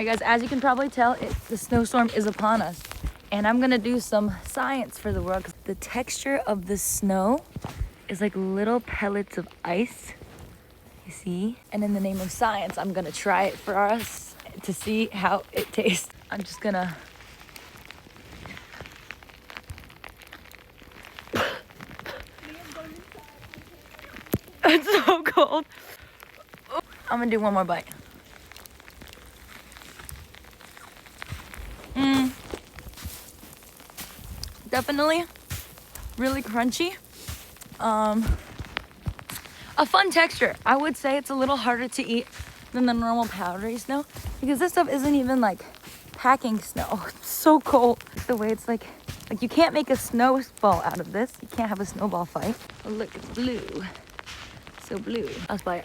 right, guys, as you can probably tell, the snowstorm is upon us. And I'm gonna do some science for the world. The texture of the snow is like little pellets of ice, you see? And in the name of science, I'm gonna try it for us to see how it tastes. I'm just gonna... It's so cold. I'm gonna do one more bite. Definitely really crunchy. A fun texture. I would say it's a little harder to eat than the normal powdery snow because this stuff isn't even like packing snow. It's so cold. The way it's like you can't make a snowball out of this. You can't have a snowball fight. Oh, look, it's blue. So blue. Let's buy it.